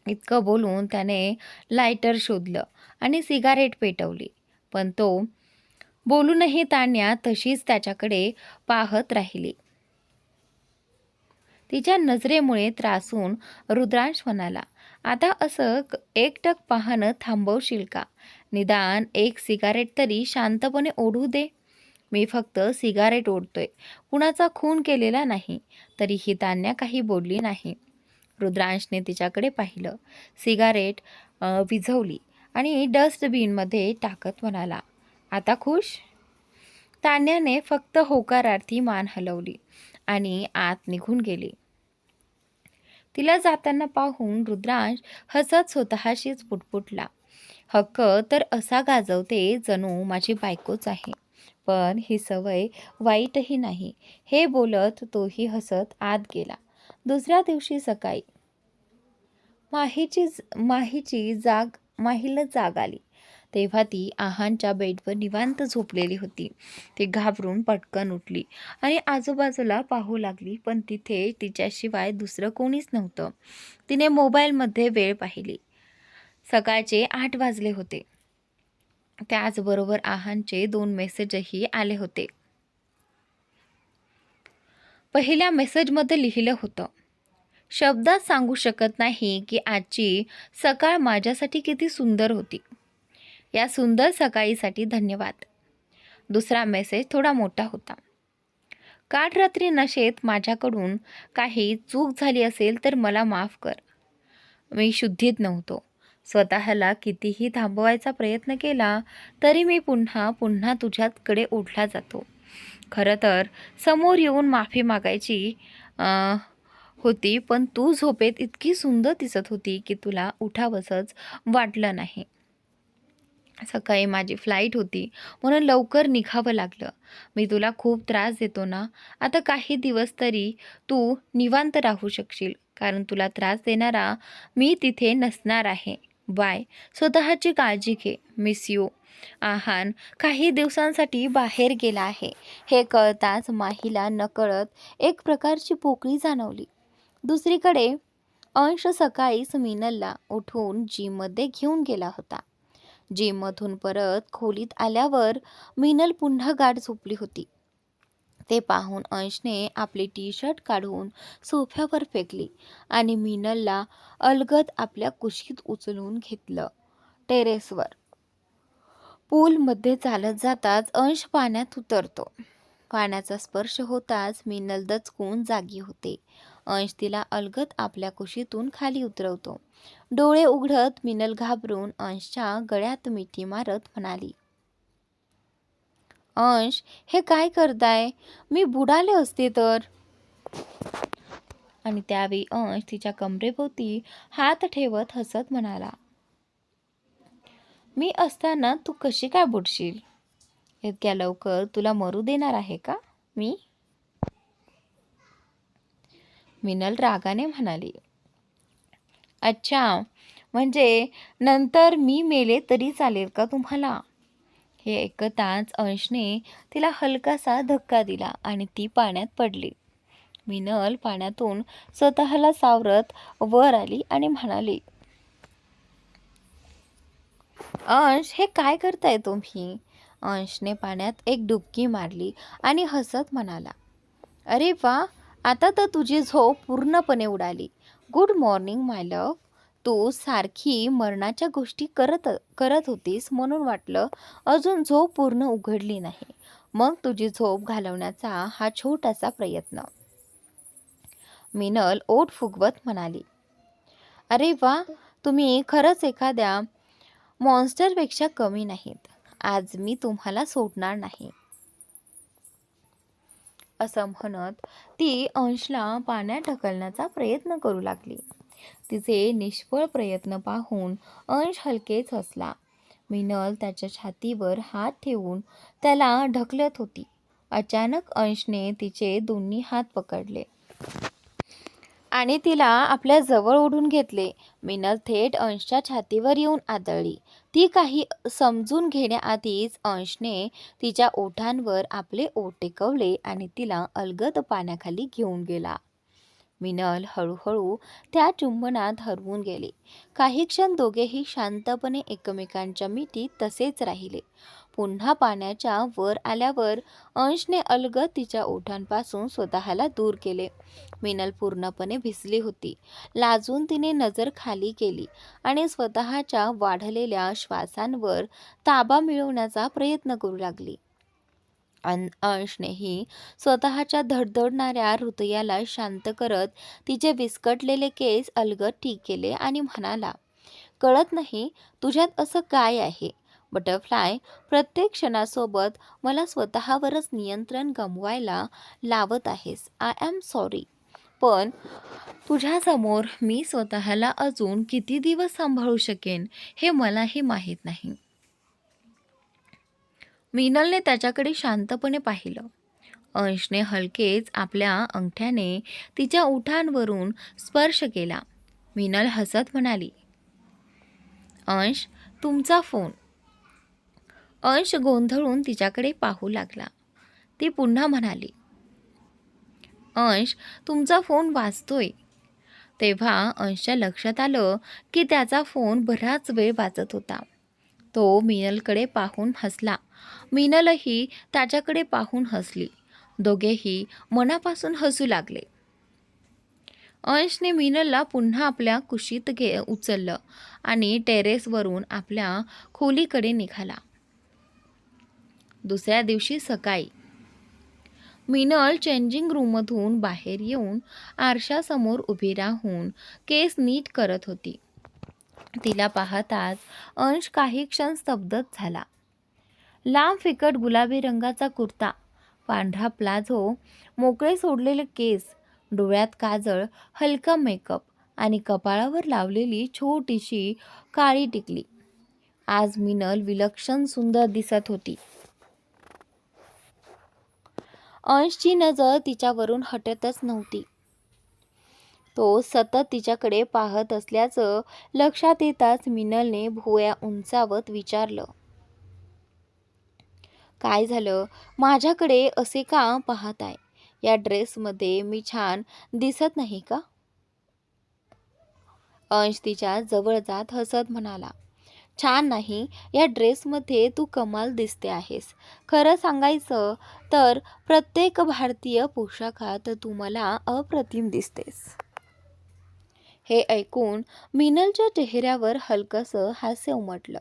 इतकं बोलून त्याने लायटर शोधलं आणि सिगारेट पेटवली, पण तो बोलूनही तान्या तशीच त्याच्याकडे पाहत राहिली. तिच्या नजरेमुळे त्रासून रुद्रांश म्हणाला, आता असं एकटक पाहणं थांबवशील का? निदान एक सिगारेट तरी शांतपणे ओढू दे. मी फक्त सिगारेट ओढतोय, कुणाचा खून केलेला नाही. तरीही तान्या काही बोलली नाही. रुद्रांशने तिच्याकडे पाहिलं, सिगारेट विझवली आणि डस्टबिनमध्ये टाकत म्हणाला, आता खुश? तान्याने फक्त होकारार्थी मान हलवली आणि आत निघून गेली. तिला जाताना पाहून रुद्रांश हसत स्वतःशीच पुटपुटला, हक्क तर असा गाजवते जणू माझी बायकोच आहे. पण ही सवय वाईटही नाही. हे बोलत तोही हसत आत गेला. दुसऱ्या दिवशी सकाळी माहीला जाग आली तेव्हा ती आहानच्या बेडवर निवांत झोपलेली होती. ती घाबरून पटकन उठली आणि आजूबाजूला पाहू लागली, पण तिथे तिच्याशिवाय दुसरं कोणीच नव्हतं. तिने मोबाईलमध्ये वेळ पाहिली. सकाळचे 8 वाजले होते. त्याचबरोबर आहानचे 2 मेसेजही आले होते. पहिल्या मेसेजमध्ये लिहिलं होतं, शब्दात सांगू शकत नाही की आजची सकाळ माझ्यासाठी किती सुंदर होती. या सुंदर सकाळीसाठी धन्यवाद. दुसरा मेसेज थोडा मोठा होता, काल रात्री नशेत माझ्याकडून काही चूक झाली असेल तर मला माफ कर. मी शुद्धीत नव्हतो. स्वतःला कितीही थांबवायचा प्रयत्न केला तरी मी पुन्हा तुझ्याकडे ओढला जातो. खरं तर समोर येऊन माफी मागायची होती, पण तू झोपेत इतकी सुंदर दिसत होती की तुला उठावसंच वाटलं नाही. सकाळी माझी फ्लाईट होती म्हणून लवकर निघावं लागलं. मी तुला खूप त्रास देतो ना? आता काही दिवस तरी तू निवांत राहू शकशील, कारण तुला त्रास देणारा मी तिथे नसणार आहे. बाय. स्वतःची काळजी घे. Miss you. आहान काही दिवसांसाठी बाहेर गेला आहे. हे कळताच माहीला नकळत एक प्रकारची पोकळी जाणवली. दुसरीकडे अंश सकाळीच मिनलला उठवून जिममध्ये घेऊन गेला होता. जिममधून परत खोलीत आल्यावर मिनल पुन्हा गाढ झोपली होती. ते पाहून अंशने आपली टी-शर्ट काढून सोफ्यावर फेकली आणि मिनलला अलगद आपल्या कुशीत उचलून घेतलं. टेरेसवर पूलमध्ये चालत जाताच अंश पाण्यात उतरतो. पाण्याचा स्पर्श होताच मिनल दचकून जागी होते. अंश तिला अलगद आपल्या कुशीतून खाली उतरवतो. डोळे उघडत मिनल घाबरून अंशच्या गळ्यात मिठी मारत म्हणाली, अंश, हे काय करताय? मी बुडाले असते तर. आणि त्यावेळी अंश तिच्या कमरेभोवती हात ठेवत हसत म्हणाला, मी असताना तू कशी काय बुडशील? इतक्या लवकर तुला मरू देणार आहे का मी? मिनल रागाने म्हणाली, अच्छा, म्हणजे नंतर मी मेले तरी चालेल का तुम्हाला? हे ऐकताच अंशने तिला हलकासा धक्का दिला आणि ती पाण्यात पडली. मिनल पाण्यातून स्वतःला सावरत वर आली आणि म्हणाली, अंश, हे काय करताय तुम्ही? अंशने पाण्यात एक डुबकी मारली आणि हसत म्हणाला, अरे वा, आता तर तुझी झोप पूर्णपणे उडाली. गुड मॉर्निंग माय लव्ह. तू सारखी मरणाच्या गोष्टी करत होतीस म्हणून वाटलं अजून झोप पूर्ण उघडली नाही. मग तुझी झोप घालवण्याचा हा छोटासा प्रयत्न. मिनल ओठ फुगवत म्हणाली, अरे वा, तुम्ही खरंच एखाद्या मॉन्स्टरपेक्षा कमी नाहीत. आज मी तुम्हाला सोडणार नाही. असं म्हणत ती अंशला पाण्यात ढकलण्याचा प्रयत्न करू लागली. तिचे निष्फळ प्रयत्न पाहून अंश हलकेच हसला. मिनल त्याच्या छातीवर हात ठेवून त्याला ढकलत होती. अचानक अंशने तिचे दोन्ही हात पकडले. आणि तिला आपल्या जवळ ओढून घेतले. मिनल थेट अंशच्या छातीवर येऊन आदळली. ती काही समजून घेण्याआधीच अंशने तिच्या ओठांवर आपले ओठ टेकवले आणि तिला अलगद पाण्याखाली घेऊन गेला. मिनल हळूहळू त्या चुंबनात हरवून गेली. काही क्षण दोघेही शांतपणे एकमेकांच्या मिठीत तसेच राहिले. पुन्हा पाण्याच्या वर आल्यावर अंशने अलगद तिच्या ओठांपासून स्वतःला दूर केले. मिनल पूर्णपणे भिजली होती. लाजून तिने नजर खाली केली आणि स्वतःच्या वाढलेल्या श्वासांवर ताबा मिळवण्याचा प्रयत्न करू लागली. अंशनेही स्वतःच्या धडधडणाऱ्या हृदयाला शांत करत तिचे विस्कटलेले केस अलगद ठीक केले आणि म्हणाला, कळत नाही तुझ्यात असं काय आहे बटरफ्लाय. प्रत्येक क्षणासोबत मला स्वतःवरच नियंत्रण गमवायला लावत आहेस. आय एम सॉरी, पण तुझ्यासमोर मी स्वतःला अजून किती दिवस सांभाळू शकेन हे मलाही माहीत नाही. मिनलने त्याच्याकडे शांतपणे पाहिलं. अंशने हलकेच आपल्या अंगठ्याने तिच्या ओठांवरून स्पर्श केला. मिनल हसत म्हणाली, अंश, तुमचा फोन. अंश गोंधळून तिच्याकडे पाहू लागला. ती पुन्हा म्हणाली, अंश, तुमचा फोन वाजतोय. तेव्हा अंशच्या लक्षात आलं की त्याचा फोन बराच वेळ वाजत होता. तो मिनलकडे पाहून हसला. मिनलही त्याच्याकडे पाहून हसली. दोघेही मनापासून हसू लागले. अंशने मिनलला पुन्हा आपल्या कुशीत उचललं आणि टेरेसवरून आपल्या खोलीकडे निघाला. दुसऱ्या दिवशी सकाळी मिनल चेंजिंग रूममधून बाहेर येऊन आरशासमोर उभी राहून केस नीट करत होती. तिला पाहताच अंश काही क्षण स्तब्धच झाला. लांब फिकट गुलाबी रंगाचा कुर्ता, पांढरा प्लाझो, मोकळे सोडलेले केस, डोळ्यात काजळ, हलका मेकअप आणि कपाळावर लावलेली छोटीशी काळी टिकली. आज मिनल विलक्षण सुंदर दिसत होती. अंशची नजर तिच्यावरून हटतच नव्हती. तो सतत तिच्याकडे पाहत असल्याचं लक्षात येताच मिनलने भुवया उंचावत विचारलं, काय झालं? माझ्याकडे असे का पाहताय? या ड्रेसमध्ये मी छान दिसत नाही का? अंश तिच्या जवळ जात हसत म्हणाला, छान नाही, या ड्रेसमध्ये तू कमाल दिसते आहेस. खरं सांगायचं तर प्रत्येक भारतीय पोशाखात तू मला अप्रतिम दिसतेस. हे ऐकून मिनलच्या चेहऱ्यावर हलकंसं हास्य उमटलं.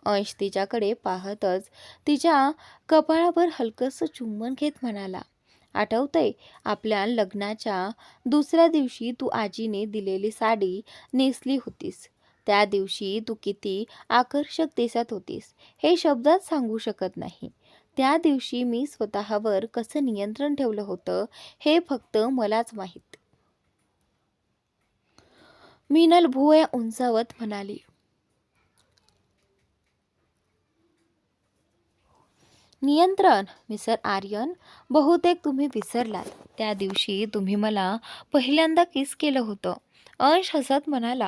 अंश तिच्याकडे पाहतच तिच्या कपाळावर हलकंसं चुंबन घेत म्हणाला, आठवतंय आपल्या लग्नाच्या दुसऱ्या दिवशी तू आजीने दिलेली साडी नेसली होतीस. त्या दिवशी तू किती आकर्षक दिसत होतीस हे शब्दात सांगू शकत नाही. त्या दिवशी मी स्वतःवर कसं नियंत्रण ठेवलं होतं हे फक्त मलाच माहीत. मिनल भुवया उंचावत म्हणाली, नियंत्रण? मिस्टर आर्यन, बहुतेक तुम्ही विसरलात. त्या दिवशी तुम्ही मला पहिल्यांदा किस केलं होतं. अंश हसत म्हणाला,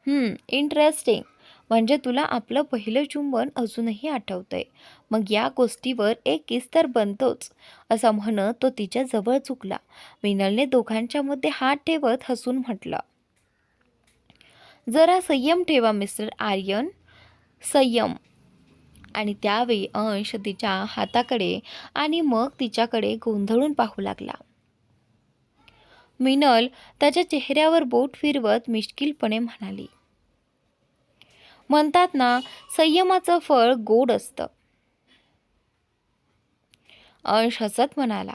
इंटरेस्टिंग. म्हणजे तुला आपलं पहिलं चुंबन अजूनही आठवतंय. मग या गोष्टीवर एक किस तर बनतोच, असं म्हणत तो तिच्या जवळ झुकला. मिनलने दोघांच्या मध्ये हात ठेवत हसून म्हटलं, जरा संयम ठेवा मिस्टर आर्यन, संयम. आणि त्यावेळी अंश तिच्या हाताकडे आणि मग तिच्याकडे गोंधळून पाहू लागला. मिनल त्याच्या चेहऱ्यावर बोट फिरवत मिश्किलपणे म्हणाली, म्हणतात ना, संयमाचं फळ गोड असतं. अंश हसत म्हणाला,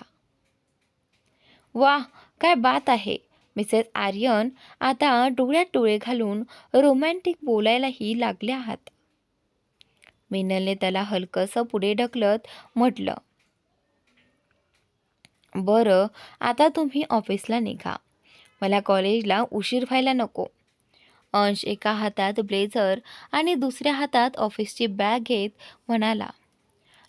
वाह, काय बात आहे. मिसेस आर्यन आता डोळ्यात डोळे घालून रोमॅन्टिक बोलायलाही लागले आहात. मिनलने त्याला हलकंसं पुढे ढकलत म्हटलं, बरं, आता तुम्ही ऑफिसला निघा. मला कॉलेजला उशीर व्हायला नको. अंश एका हातात ब्लेझर आणि दुसऱ्या हातात ऑफिसची बॅग घेत म्हणाला,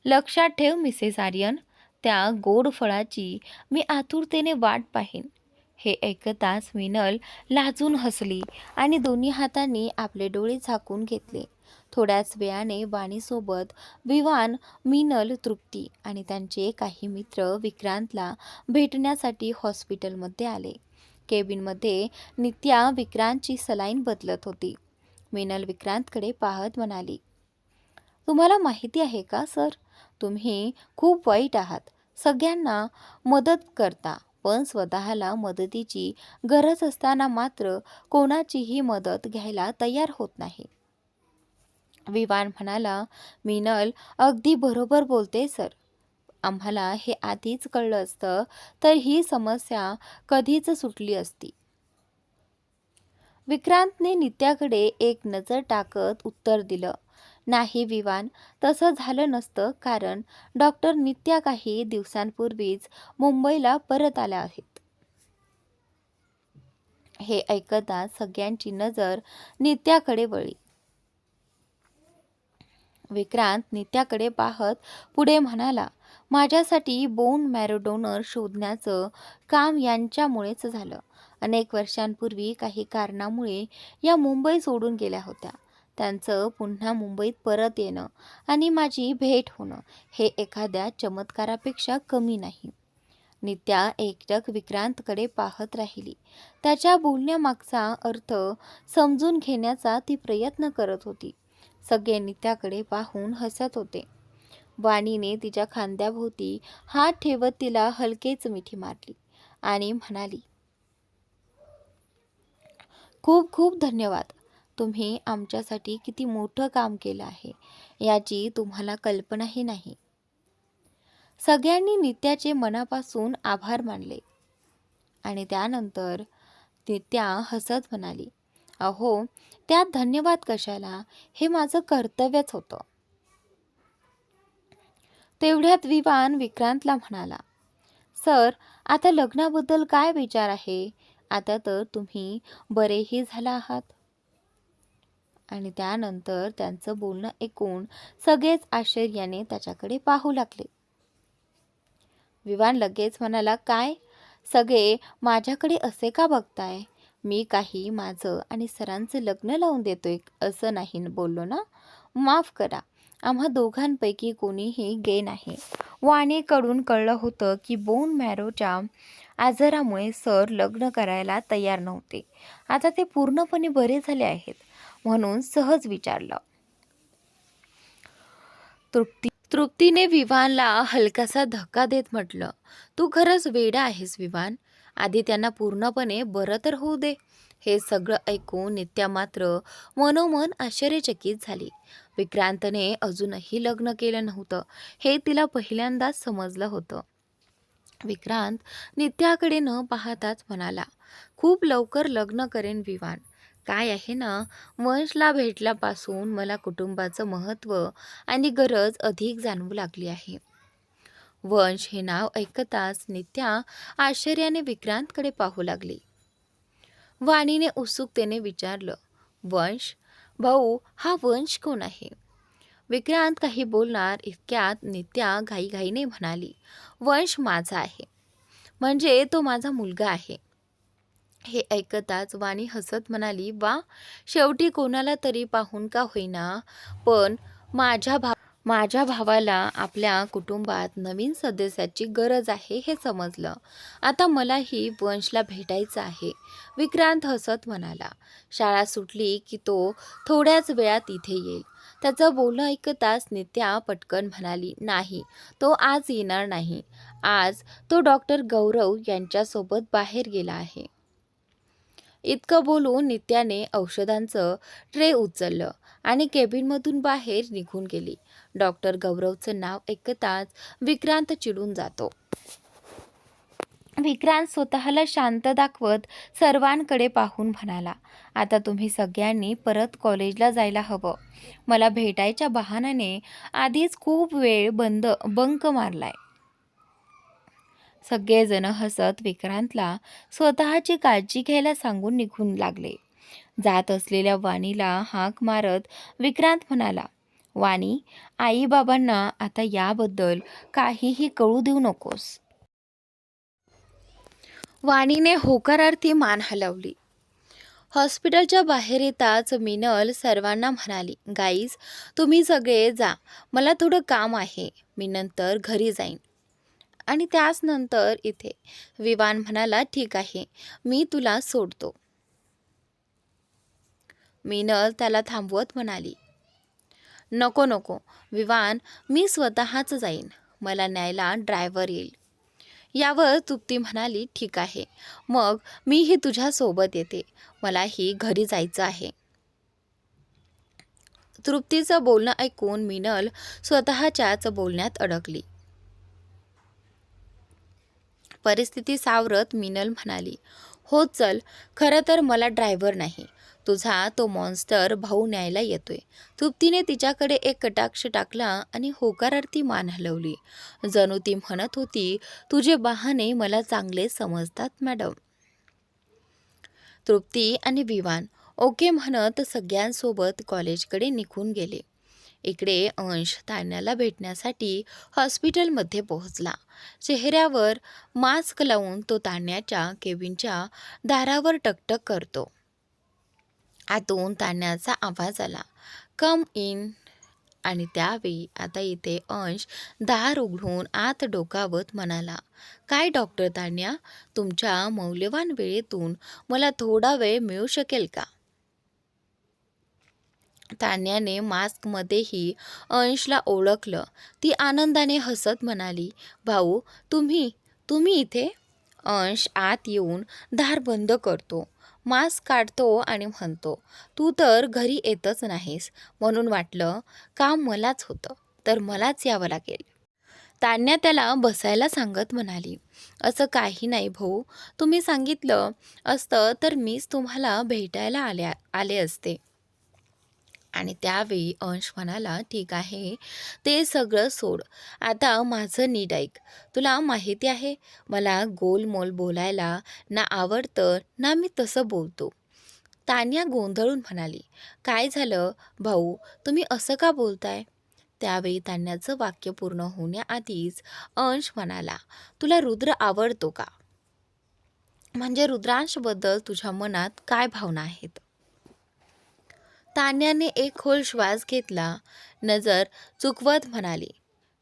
लक्षात ठेव मिसेस आर्यन, त्या गोड फळाची मी आतुरतेने वाट पाहीन. हे ऐकताच मिनल लाजून हसली आणि दोन्ही हातांनी आपले डोळे झाकून घेतले. थोड्याच वेळाने वाणीसोबत विवान, मिनल, तृप्ती आणि त्यांचे काही मित्र विक्रांतला भेटण्यासाठी हॉस्पिटलमध्ये आले. केबिनमध्ये नित्या विक्रांतची सलाईन बदलत होती. मिनल विक्रांतकडे पाहत म्हणाली, तुम्हाला माहिती आहे का सर, तुम्ही खूप वाईट आहात. सगळ्यांना मदत करता, पण स्वतःला मदतीची गरज असताना मात्र कोणाचीही मदत घ्यायला तयार होत नाही. विवान म्हणाला, मिनल अगदी बरोबर बोलते सर. आम्हाला हे आधीच कळलं असतं तर ही समस्या कधीच सुटली असती. विक्रांतने नित्याकडे एक नजर टाकत उत्तर दिलं, नाही विवान, तसं झालं नसतं, कारण डॉक्टर नित्या काही दिवसांपूर्वीच मुंबईला परत आल्या आहेत. हे ऐकताच सगळ्यांची नजर नित्याकडे वळली. विक्रांत नित्याकडे पाहत पुढे म्हणाला, माझ्यासाठी बोन मॅरो डोनर शोधण्याचं काम यांच्यामुळेच झालं. अनेक वर्षांपूर्वी काही कारणामुळे या मुंबई सोडून गेल्या होत्या. त्यांचं पुन्हा मुंबईत परत येणं आणि माझी भेट होणं हे एखाद्या चमत्कारापेक्षा कमी नाही. नित्या एकटक विक्रांतकडे पाहत राहिली. त्याच्या बोलण्यामागचा अर्थ समजून घेण्याचा ती प्रयत्न करत होती. सगळे नित्याकडे पाहून हसत होते. वाणीने तिच्या खांद्याभोवती हात ठेवत तिला हलकेच मिठी मारली आणि म्हणाली, खूप खूप धन्यवाद. तुम्ही आमच्यासाठी किती मोठं काम केलं आहे याची तुम्हाला कल्पनाही नाही. सगळ्यांनी नित्याचे मनापासून आभार मानले आणि त्यानंतर नित्या हसत म्हणाली, अहो, त्यात धन्यवाद कशाला, हे माझं कर्तव्यच होतं. तेवढ्यात विवान विक्रांतला म्हणाला, सर, आता लग्नाबद्दल काय विचार आहे? आता तर तुम्ही बरेही झाला आहात. आणि त्यानंतर त्यांचं बोलणं ऐकून सगळेच आश्चर्याने त्याच्याकडे पाहू लागले. विवान लगेच म्हणाला, काय? सगळे माझ्याकडे असे का बघताय? मी काही माझं आणि सरांचं लग्न लावून देतोय असं नाही बोललो ना? माफ करा, आम्हा दोघांपैकी कोणीही गे नाही. वाणीकडून कळलं होतं की बोन मॅरोच्या आजारामुळे सर लग्न करायला तयार नव्हते. आता ते पूर्णपणे बरे झाले आहेत म्हणून सहज विचारलं. तृप्तीने विवानला हलकासा धक्का देत म्हटलं, तू खरंच वेडा आहेस विवान. आधी त्यांना पूर्णपणे बरं तर होऊ दे. हे सगळं ऐकून नित्या मात्र मनोमन आश्चर्यचकित झाली. विक्रांतने अजूनही लग्न केलं नव्हतं हे तिला पहिल्यांदाच समजलं होतं. विक्रांत नित्याकडे न पाहताच म्हणाला, खूप लवकर लग्न करेन विवान. काय आहे ना, वंशला भेटल्यापासून मला कुटुंबाचं महत्त्व आणि गरज अधिक जाणवू लागली आहे. वंश हे नाव ऐकताच नित्या आश्चर्याने विक्रांतकडे पाहू लागली. वाणीने उत्सुकतेने विचारलं, वंश भाऊ, हा वंश कोण आहे? विक्रांत काही बोलणार इतक्यात नित्या घाईघाईने म्हणाली, वंश माझा आहे, म्हणजे तो माझा मुलगा आहे. हे ऐकताच वाणी हसत म्हणाली, वा, शेवटी कोणाला तरी पाहून का होईना, पण माझ्या भावाला आपल्या कुटुंबात नवीन सदस्याची गरज आहे हे समजलं. आता मलाही वंशला भेटायचं आहे. विक्रांत हसत म्हणाला. शाळा सुटली की तो थोड्याच वेळात इथे येईल. त्याचं बोलणं ऐकताच नित्या पटकन म्हणाली, नाही, तो आज येणार नाही. आज तो डॉक्टर गौरव यांच्यासोबत बाहेर गेला आहे. इतकं बोलून नित्याने औषधांचं ट्रे उचललं आणि केबिनमधून बाहेर निघून गेली. डॉक्टर गौरवचं नाव ऐकताच विक्रांत चिडून जातो. विक्रांत स्वतःला शांत दाखवत सर्वांकडे पाहून म्हणाला, आता तुम्ही सगळ्यांनी परत कॉलेजला जायला हवं. मला भेटायच्या बहाण्याने आधीच खूप वेळ बंक मारलाय. सगळेजण हसत विक्रांतला स्वतःची काळजी घ्यायला सांगून निघून लागले. जात असलेल्या वाणीला हाक मारत विक्रांत म्हणाला, वाणी, आईबाबांना आता याबद्दल काहीही कळू देऊ नकोस. वाणीने होकारार्थी मान हलवली. हॉस्पिटलच्या बाहेर येताच मिनल सर्वांना म्हणाली, गाईज तुम्ही सगळे जा, मला थोडं काम आहे, मी नंतर घरी जाईन. आणि त्याच नंतर इथे विवान म्हणाला, ठीक आहे, मी तुला सोडतो. मिनल त्याला थांबवत म्हणाली, नको नको विवान, मी स्वतःच जाईन, मला न्यायला ड्रायव्हर येईल. यावर तृप्ती म्हणाली, ठीक आहे, मग मीही तुझ्यासोबत येते, मलाही घरी जायचं आहे. तृप्तीचं बोलणं ऐकून मिनल स्वतःच्याच बोलण्यात अडकली. परिस्थिती सावरत मिनल म्हणाली, हो चल, खरं तर मला ड्रायव्हर नाही, तुझा तो मॉन्स्टर भाऊ न्यायला येतोय. तृप्तीने तिच्याकडे एक कटाक्ष टाकला आणि होकारार्थी मान हलवली. जणू ती म्हणत होती, तुझे बहाणे मला चांगले समजतात मॅडम. तृप्ती आणि विवान ओके म्हणत सगळ्यांसोबत कॉलेजकडे निघून गेले. इकडे अंश तान्याला भेटण्यासाठी हॉस्पिटलमध्ये पोहोचला. चेहऱ्यावर मास्क लावून तो तान्याच्या केबिनच्या दारावर टकटक करतो. आतून तान्याचा आवाज आला, कम इन. आणि त्यावेळी आता इथे अंश दार उघडून आत डोकावत म्हणाला, काय डॉक्टर तान्या, तुमच्या मौल्यवान वेळेतून मला थोडा वेळ मिळू शकेल का? तान्याने मास्कमध्येही अंशला ओळखलं. ती आनंदाने हसत म्हणाली, भाऊ तुम्ही इथे? अंश आत येऊन दार बंद करतो, मास्क काढतो आणि म्हणतो, तू तर घरी येतच नाहीस, म्हणून वाटलं काम मलाच होतं तर मलाच यावं लागेल. तान्या त्याला बसायला सांगत म्हणाली, असं काही नाही भाऊ, तुम्ही सांगितलं असतं तर मीच तुम्हाला भेटायला आले असते. आणि त्यावेळी अंश म्हणाला, ठीक आहे, ते सगळं सोड, आता माझं नीट ऐक. तुला माहिती आहे, मला गोलमोल बोलायला ना आवडतं ना मी तसं बोलतो. तान्या गोंधळून म्हणाली, काय झालं भाऊ, तुम्ही असं का बोलताय? त्यावेळी तान्याचं वाक्य पूर्ण होण्याआधीच अंश म्हणाला, तुला रुद्र आवडतो का? म्हणजे रुद्रांशबद्दल तुझ्या मनात काय भावना आहेत? तान्याने एक खोल श्वास घेतला, नजर चुकवत म्हणाली,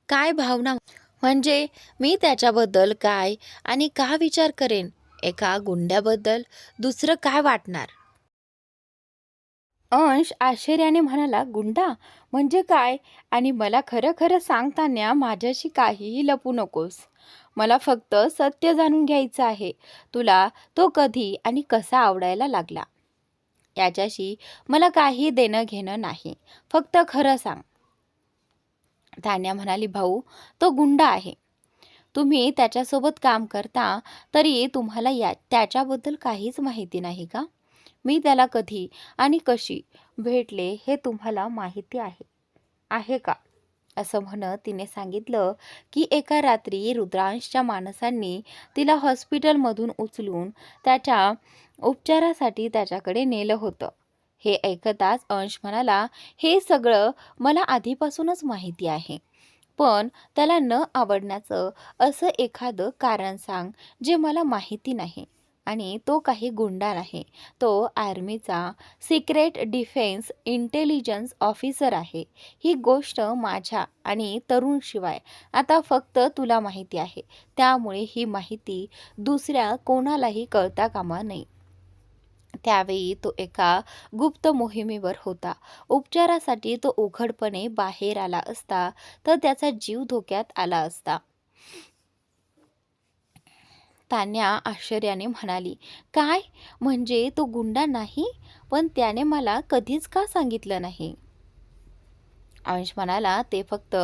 काय भावना म्हणजे मी त्याच्याबद्दल काय आणि का विचार करेन? एका गुंड्याबद्दल दुसरं काय वाटणार? अंश आश्चर्याने म्हणाला, गुंडा म्हणजे काय? आणि मला खरं खरं सांग तान्या, माझ्याशी काहीही लपू नकोस, मला फक्त सत्य जाणून घ्यायचं आहे. तुला तो कधी आणि कसा आवडायला लागला याच्याशी मला काही देणं घेणं नाही, फक्त खरं सांग. तान्या म्हणाली, भाऊ तो गुंडा आहे, तुम्ही त्याच्यासोबत काम करता तरी तुम्हाला त्याच्याबद्दल काहीच माहिती नाही का? मी त्याला कधी आणि कशी भेटले हे तुम्हाला माहिती आहे का? असं म्हणत तिने सांगितलं की एका रात्री रुद्रांशच्या माणसांनी तिला हॉस्पिटलमधून उचलून त्याच्या उपचारासाठी त्याच्याकडे नेलं होतं. हे ऐकताच अंश म्हणाला, हे सगळं मला आधीपासूनच माहिती आहे, पण त्याला न आवडण्याचं असं एखादं कारण सांग जे मला माहिती नाही. आणि तो काही गुंडा नाही, तो आर्मीचा सिक्रेट डिफेन्स इंटेलिजन्स ऑफिसर आहे. ही गोष्ट माझ्या आणि तरुणशिवाय आता फक्त तुला माहिती आहे, त्यामुळे ही माहिती दुसऱ्या कोणालाही कळता कामा नये. त्यावेळी तो एका गुप्त मोहिमेवर होता. उपचारासाठी तो उघडपणे बाहेर आला असता तर त्याचा जीव धोक्यात आला असता. तान्या आश्चर्याने म्हणाली, काय म्हणजे तो गुंडा नाही? पण त्याने मला कधीच का सांगितलं नाही? अंश म्हणाला, ते फक्त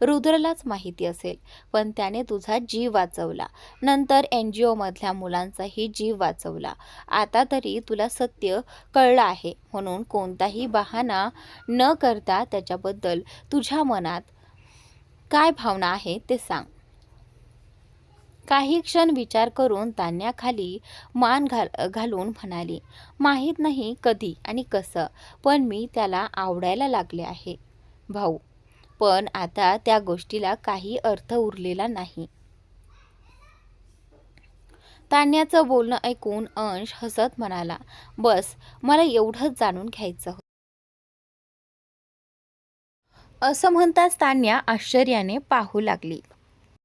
रुद्रलाच माहिती असेल, पण त्याने तुझा जीव वाचवला, नंतर NGO मधल्या मुलांचाही जीव वाचवला. आता तरी तुला सत्य कळलं आहे, म्हणून कोणताही बहाणा न करता त्याच्याबद्दल तुझ्या मनात काय भावना आहे ते सांग. काही क्षण विचार करून तान्या खाली मान घालून म्हणाली, माहीत नाही कधी आणि कसं, पण मी त्याला आवडायला लागले आहे भाऊ. पण आता त्या गोष्टीला काही अर्थ उरलेला नाही. तान्याचं बोलणं ऐकून अंश हसत म्हणाला, बस मला एवढंच जाणून घ्यायचं होतं. असं म्हणताच तान्या आश्चर्याने पाहू लागली.